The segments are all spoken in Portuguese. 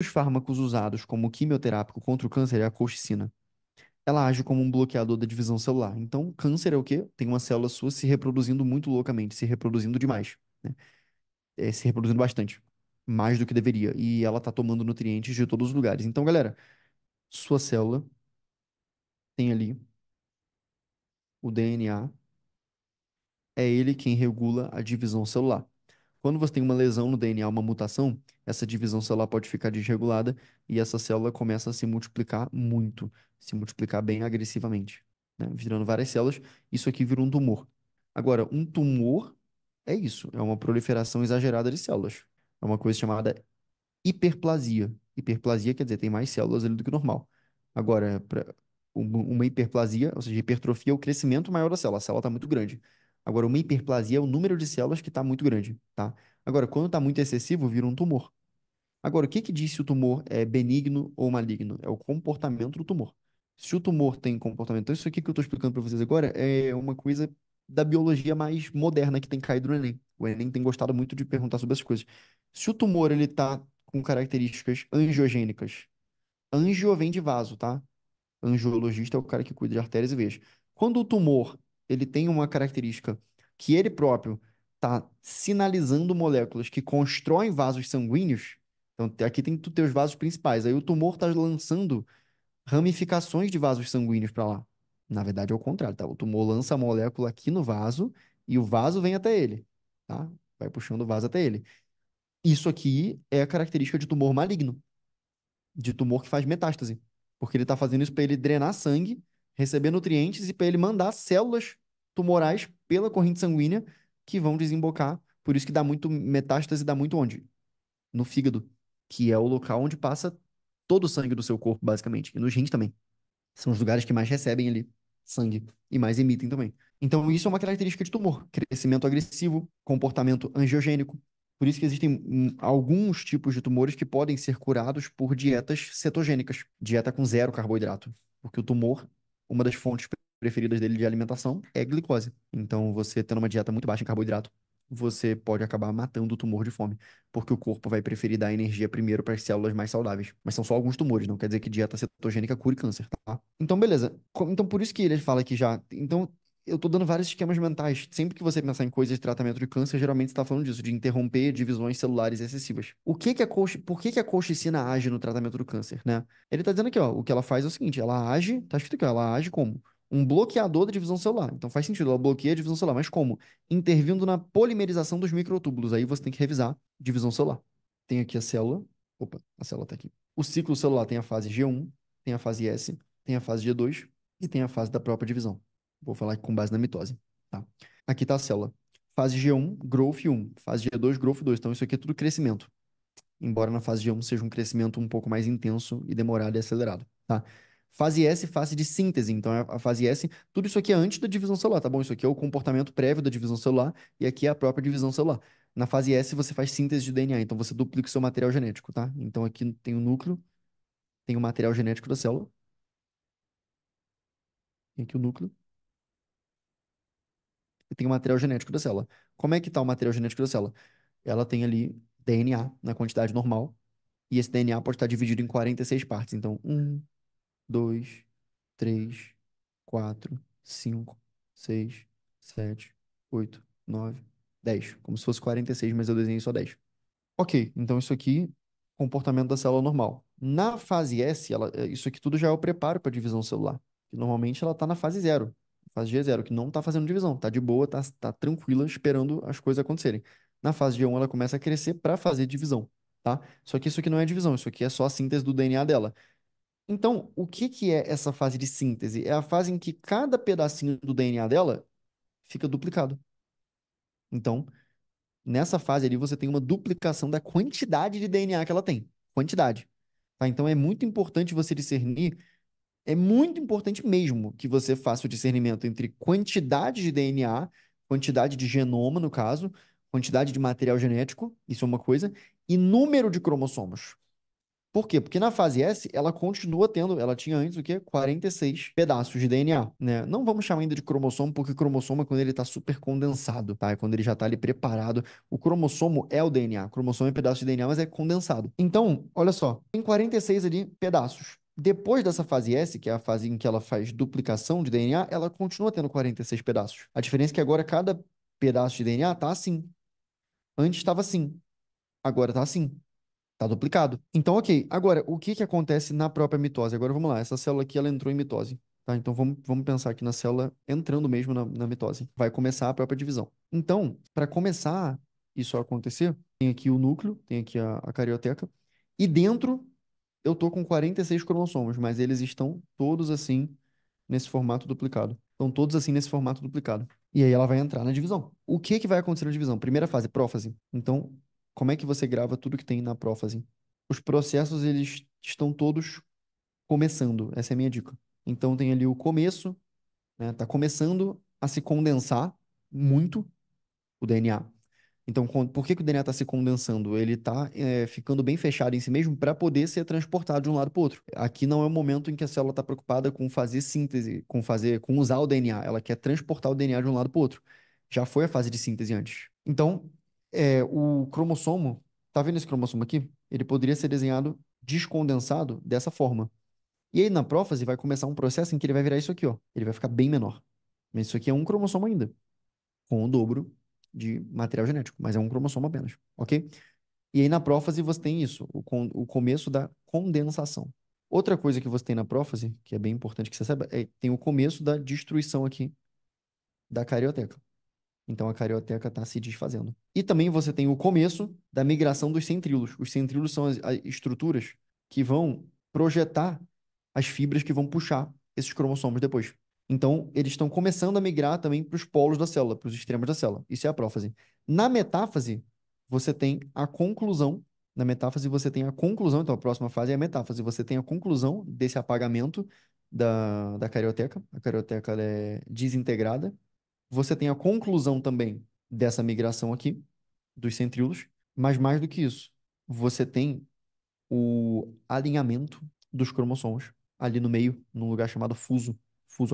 Os fármacos usados como quimioterápico contra o câncer é a colchicina. Ela age como um bloqueador da divisão celular. Então, câncer é o quê? Tem uma célula sua se reproduzindo muito loucamente, se reproduzindo demais, né? Se reproduzindo bastante, mais do que deveria. E ela tá tomando nutrientes de todos os lugares. Então, galera, sua célula tem ali o DNA, é ele quem regula a divisão celular. Quando você tem uma lesão no DNA, uma mutação, essa divisão celular pode ficar desregulada e essa célula começa a se multiplicar muito, se multiplicar bem agressivamente, né? Virando várias células. Isso aqui vira um tumor. Agora, um tumor é isso, é uma proliferação exagerada de células. É uma coisa chamada hiperplasia. Hiperplasia quer dizer tem mais células ali do que o normal. Agora, uma hiperplasia, ou seja, hipertrofia é o crescimento maior da célula. A célula está muito grande. Agora, uma hiperplasia é o número de células que está muito grande, tá? Agora, quando está muito excessivo, vira um tumor. Agora, o que que diz se o tumor é benigno ou maligno? É o comportamento do tumor. Se o tumor tem comportamento, então isso aqui que eu estou explicando para vocês agora é uma coisa da biologia mais moderna que tem caído no Enem. O Enem tem gostado muito de perguntar sobre essas coisas. Se o tumor ele está com características angiogênicas, angio vem de vaso, tá? Angiologista é o cara que cuida de artérias e veias. Quando o tumor ele tem uma característica que ele próprio está sinalizando moléculas que constroem vasos sanguíneos, então aqui tem os teus vasos principais, aí o tumor está lançando ramificações de vasos sanguíneos para lá. Na verdade é o contrário, tá? O tumor lança a molécula aqui no vaso e o vaso vem até ele, tá? Vai puxando o vaso até ele. Isso aqui é a característica de tumor maligno, de tumor que faz metástase. Porque ele está fazendo isso para ele drenar sangue, receber nutrientes e para ele mandar células tumorais pela corrente sanguínea que vão desembocar. Por isso que dá muito metástase, dá muito onde? No fígado, que é o local onde passa todo o sangue do seu corpo, basicamente. E nos rins também. São os lugares que mais recebem ali sangue e mais emitem também. Então, isso é uma característica de tumor: crescimento agressivo, comportamento angiogênico. Por isso que existem alguns tipos de tumores que podem ser curados por dietas cetogênicas, dieta com zero carboidrato. Porque o tumor, uma das fontes preferidas dele de alimentação é glicose. Então, você tendo uma dieta muito baixa em carboidrato, você pode acabar matando o tumor de fome, porque o corpo vai preferir dar energia primeiro para as células mais saudáveis. Mas são só alguns tumores, não quer dizer que dieta cetogênica cure câncer, tá? Então, beleza. Então, por isso que ele fala que já. Então, eu tô dando vários esquemas mentais. Sempre que você pensar em coisas de tratamento de câncer, geralmente você tá falando disso, de interromper divisões celulares excessivas. Por que que a colchicina age no tratamento do câncer, né? Ele tá dizendo aqui, ó, o que ela faz é o seguinte, ela age, tá escrito aqui, ó, ela age como um bloqueador da divisão celular. Então faz sentido, ela bloqueia a divisão celular, mas como? Intervindo na polimerização dos microtúbulos. Aí você tem que revisar divisão celular. Tem aqui a célula. Opa, a célula tá aqui. O ciclo celular tem a fase G1, tem a fase S, tem a fase G2 e tem a fase da própria divisão. Vou falar aqui com base na mitose, tá? Aqui tá a célula. Fase G1, growth 1. Fase G2, growth 2. Então isso aqui é tudo crescimento. Embora na fase G1 seja um crescimento um pouco mais intenso e demorado e acelerado, tá? Fase S, fase de síntese. Então, a fase S, tudo isso aqui é antes da divisão celular, tá bom? Isso aqui é o comportamento prévio da divisão celular e aqui é a própria divisão celular. Na fase S, você faz síntese de DNA, então você duplica o seu material genético, tá? Então, aqui tem o núcleo, tem o material genético da célula, tem aqui o núcleo, e tem o material genético da célula. Como é que tá o material genético da célula? Ela tem ali DNA na quantidade normal, e esse DNA pode estar dividido em 46 partes. Então, dois, três, quatro, cinco, seis, sete, oito, nove, 10. Como se fosse 46, mas eu desenhei só 10. Ok, então isso aqui, comportamento da célula normal. Na fase S, isso aqui tudo já é o preparo para a divisão celular. Que normalmente ela está na fase zero, fase G0, que não está fazendo divisão, está de boa, tá tranquila, esperando as coisas acontecerem. Na fase G1, ela começa a crescer para fazer divisão, tá? Só que isso aqui não é divisão, isso aqui é só a síntese do DNA dela. Então, o que que é essa fase de síntese? É a fase em que cada pedacinho do DNA dela fica duplicado. Então, nessa fase ali, você tem uma duplicação da quantidade de DNA que ela tem. Quantidade. Tá? Então, é muito importante você discernir, é muito importante mesmo que você faça o discernimento entre quantidade de DNA, quantidade de genoma, no caso, quantidade de material genético, isso é uma coisa, e número de cromossomos. Por quê? Porque na fase S, ela continua tendo, ela tinha antes o quê? 46 pedaços de DNA, né? Não vamos chamar ainda de cromossomo, porque cromossomo é quando ele está super condensado, tá? É quando ele já está ali preparado. O cromossomo é o DNA. O cromossomo é pedaço de DNA, mas é condensado. Então, olha só, tem 46 ali pedaços. Depois dessa fase S, que é a fase em que ela faz duplicação de DNA, ela continua tendo 46 pedaços. A diferença é que agora cada pedaço de DNA tá assim. Antes estava assim, agora tá assim. Tá duplicado. Então, ok. Agora, o que que acontece na própria mitose? Agora vamos lá. Essa célula aqui, ela entrou em mitose. Tá? Então, vamos pensar aqui na célula entrando mesmo na mitose. Vai começar a própria divisão. Então, para começar isso a acontecer, tem aqui o núcleo, tem aqui a carioteca. E dentro, eu tô com 46 cromossomos, mas eles estão todos assim, nesse formato duplicado. Estão todos assim nesse formato duplicado. E aí ela vai entrar na divisão. O que que vai acontecer na divisão? Primeira fase, prófase. Então, como é que você grava tudo que tem na prófase? Os processos, eles estão todos começando. Essa é a minha dica. Então, tem ali o começo, né? Tá começando a se condensar muito o DNA. Então, por que que o DNA está se condensando? Ele está ficando bem fechado em si mesmo para poder ser transportado de um lado para o outro. Aqui não é o momento em que a célula está preocupada com fazer síntese, com usar o DNA. Ela quer transportar o DNA de um lado para o outro. Já foi a fase de síntese antes. Então, o cromossomo, tá vendo esse cromossomo aqui? Ele poderia ser desenhado descondensado dessa forma. E aí, na prófase, vai começar um processo em que ele vai virar isso aqui, ó. Ele vai ficar bem menor. Mas isso aqui é um cromossomo ainda com o dobro de material genético, mas é um cromossomo apenas, ok? E aí na prófase você tem isso, o começo da condensação. Outra coisa que você tem na prófase, que é bem importante que você saiba, é tem o começo da destruição aqui da carioteca. Então a carioteca está se desfazendo. E também você tem o começo da migração dos centríolos. Os centríolos são as estruturas que vão projetar as fibras que vão puxar esses cromossomos depois. Então, eles estão começando a migrar também para os polos da célula, para os extremos da célula. Isso é a prófase. Na metáfase, você tem a conclusão. Na metáfase, você tem a conclusão. Então, a próxima fase é a metáfase. Você tem a conclusão desse apagamento da carioteca. A carioteca ela é desintegrada. Você tem a conclusão também dessa migração aqui, dos centríolos. Mas mais do que isso, você tem o alinhamento dos cromossomos ali no meio, num lugar chamado fuso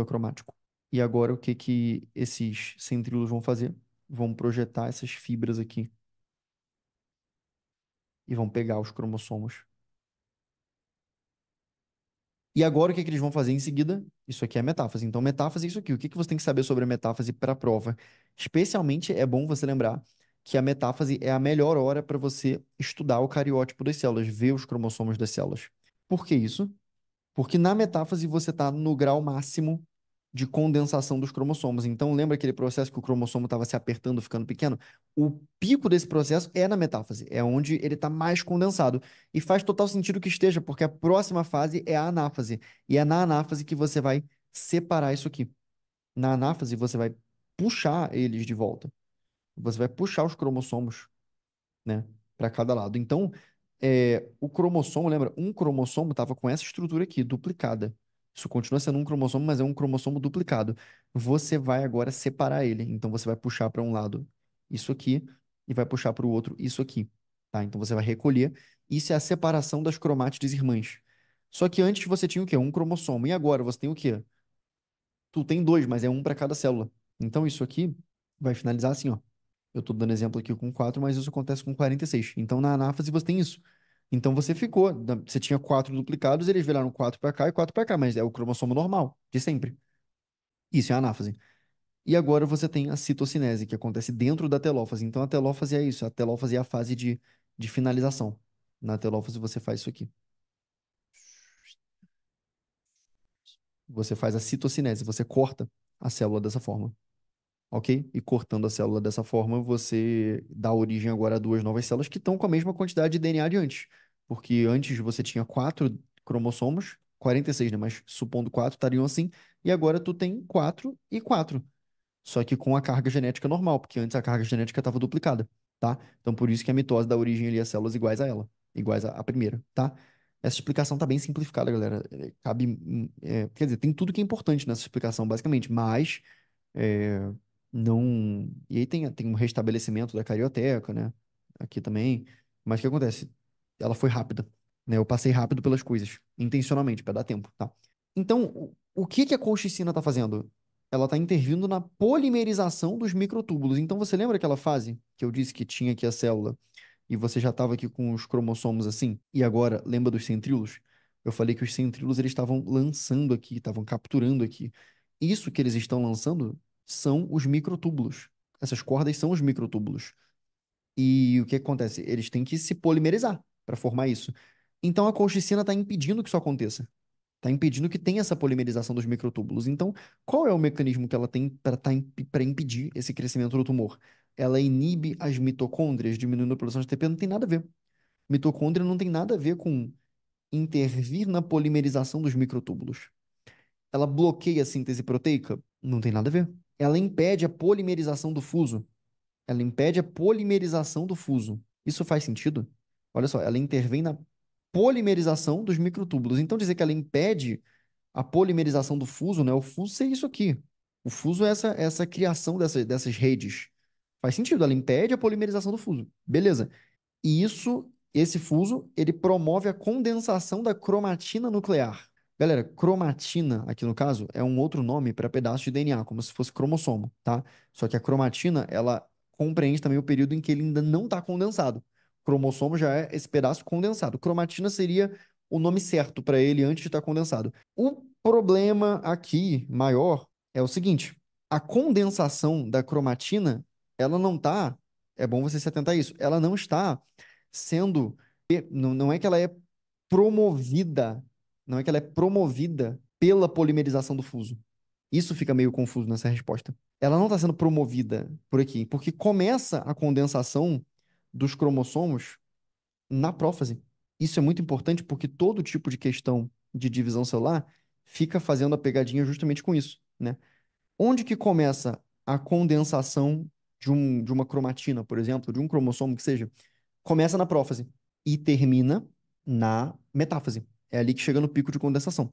acromático. E agora o que que esses centríolos vão fazer? Vão projetar essas fibras aqui e vão pegar os cromossomos. E agora o que que eles vão fazer em seguida? Isso aqui é metáfase. Então, metáfase é isso aqui. O que que você tem que saber sobre a metáfase para a prova? Especialmente é bom você lembrar que a metáfase é a melhor hora para você estudar o cariótipo das células, ver os cromossomos das células. Por que isso? Porque na metáfase você está no grau máximo de condensação dos cromossomos. Então, lembra aquele processo que o cromossomo estava se apertando, ficando pequeno? O pico desse processo é na metáfase, é onde ele está mais condensado. E faz total sentido que esteja, porque a próxima fase é a anáfase. E é na anáfase que você vai separar isso aqui. Na anáfase, você vai puxar eles de volta. Você vai puxar os cromossomos, né, para cada lado. Então, o cromossomo, lembra? Um cromossomo estava com essa estrutura aqui, duplicada. Isso continua sendo um cromossomo, mas é um cromossomo duplicado. Você vai agora separar ele. Então, você vai puxar para um lado isso aqui e vai puxar para o outro isso aqui. Tá? Então, você vai recolher. Isso é a separação das cromátides irmãs. Só que antes você tinha o quê? Um cromossomo. E agora você tem o quê? Tu tem dois, mas é um para cada célula. Então, isso aqui vai finalizar assim, ó. Eu estou dando exemplo aqui com 4, mas isso acontece com 46. Então, na anáfase, você tem isso. Então, você ficou. Você tinha quatro duplicados, eles viraram quatro para cá e quatro para cá, mas é o cromossomo normal, de sempre. Isso é a anáfase. E agora você tem a citocinese, que acontece dentro da telófase. Então, a telófase é isso. A telófase é a fase de finalização. Na telófase, você faz isso aqui. Você faz a citocinese, você corta a célula dessa forma. Ok? E cortando a célula dessa forma, você dá origem agora a duas novas células que estão com a mesma quantidade de DNA de antes. Porque antes você tinha quatro cromossomos, 46, né? Mas supondo quatro, estariam assim. E agora tu tem quatro e quatro. Só que com a carga genética normal, porque antes a carga genética estava duplicada, tá? Então por isso que a mitose dá origem ali a células iguais a ela, iguais à primeira, tá? Essa explicação tá bem simplificada, galera. Quer dizer, tem tudo que é importante nessa explicação, basicamente, mas é, não. E aí tem um restabelecimento da carioteca, né? Aqui também. Mas o que acontece? Ela foi rápida. né? Eu passei rápido pelas coisas, intencionalmente, para dar tempo, tá? Então, o que que a colchicina está fazendo? Ela está intervindo na polimerização dos microtúbulos. Então, você lembra aquela fase que eu disse que tinha aqui a célula e você já estava aqui com os cromossomos assim? E agora, lembra dos centríolos? Eu falei que os centríolos eles estavam lançando aqui, estavam capturando aqui. Isso que eles estão lançando são os microtúbulos. Essas cordas são os microtúbulos. E o que acontece? Eles têm que se polimerizar para formar isso. Então a colchicina está impedindo que isso aconteça. Está impedindo que tenha essa polimerização dos microtúbulos. Então, qual é o mecanismo que ela tem para impedir esse crescimento do tumor? Ela inibe as mitocôndrias, diminuindo a produção de ATP, não tem nada a ver. Mitocôndria não tem nada a ver com intervir na polimerização dos microtúbulos. Ela bloqueia a síntese proteica? Não tem nada a ver. Ela impede a polimerização do fuso? Ela impede a polimerização do fuso. Isso faz sentido? Olha só, ela intervém na polimerização dos microtúbulos. Então, dizer que ela impede a polimerização do fuso, né? O fuso é isso aqui. O fuso é essa criação dessas redes. Faz sentido, ela impede a polimerização do fuso. Beleza. E esse fuso, ele promove a condensação da cromatina nuclear. Galera, cromatina, aqui no caso, é um outro nome para pedaço de DNA, como se fosse cromossomo, tá? Só que a cromatina, ela compreende também o período em que ele ainda não está condensado. Cromossomo já é esse pedaço condensado. Cromatina seria o nome certo para ele antes de estar condensado. O problema aqui maior é o seguinte: a condensação da cromatina, ela não está, é bom você se atentar a isso, ela não está sendo, não é que ela é promovida, não é que ela é promovida pela polimerização do fuso. Isso fica meio confuso nessa resposta. Ela não está sendo promovida por aqui, porque começa a condensação dos cromossomos na prófase. Isso é muito importante porque todo tipo de questão de divisão celular fica fazendo a pegadinha justamente com isso, né? Onde que começa a condensação de uma cromatina, por exemplo, de um cromossomo que seja? Começa na prófase e termina na metáfase. É ali que chega no pico de condensação.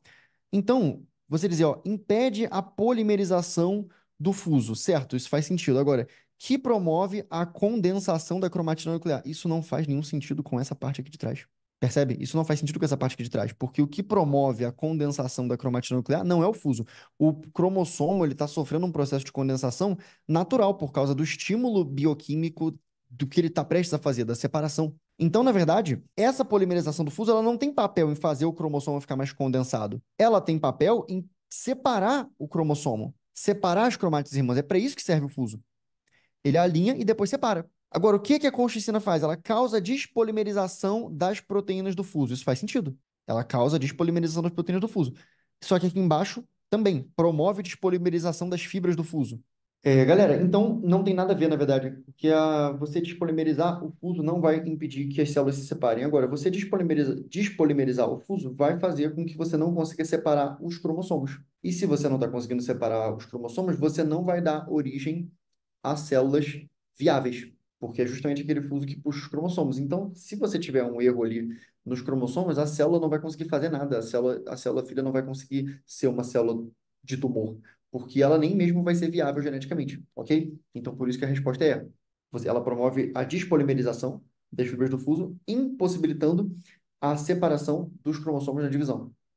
Então, você dizer, ó, impede a polimerização do fuso, certo? Isso faz sentido. Agora, que promove a condensação da cromatina nuclear? Isso não faz nenhum sentido com essa parte aqui de trás. Percebe? Isso não faz sentido com essa parte aqui de trás, porque o que promove a condensação da cromatina nuclear não é o fuso. O cromossomo ele está sofrendo um processo de condensação natural por causa do estímulo bioquímico do que ele está prestes a fazer, da separação. Então, na verdade, essa polimerização do fuso ela não tem papel em fazer o cromossomo ficar mais condensado. Ela tem papel em separar o cromossomo, separar as cromátides irmãs. É para isso que serve o fuso. Ele alinha e depois separa. Agora, o que que a colchicina faz? Ela causa despolimerização das proteínas do fuso. Isso faz sentido. Ela causa despolimerização das proteínas do fuso. Só que aqui embaixo também promove despolimerização das fibras do fuso. Galera, então não tem nada a ver, na verdade, porque você despolimerizar o fuso não vai impedir que as células se separem. Agora, você despolimerizar o fuso vai fazer com que você não consiga separar os cromossomos. E se você não está conseguindo separar os cromossomos, você não vai dar origem a células viáveis, porque é justamente aquele fuso que puxa os cromossomos. Então, se você tiver um erro ali nos cromossomos, a célula não vai conseguir fazer nada, a célula filha não vai conseguir ser uma célula de tumor, porque ela nem mesmo vai ser viável geneticamente, ok? Então, por isso que a resposta é: ela promove a despolimerização das fibras do fuso, impossibilitando a separação dos cromossomos na divisão.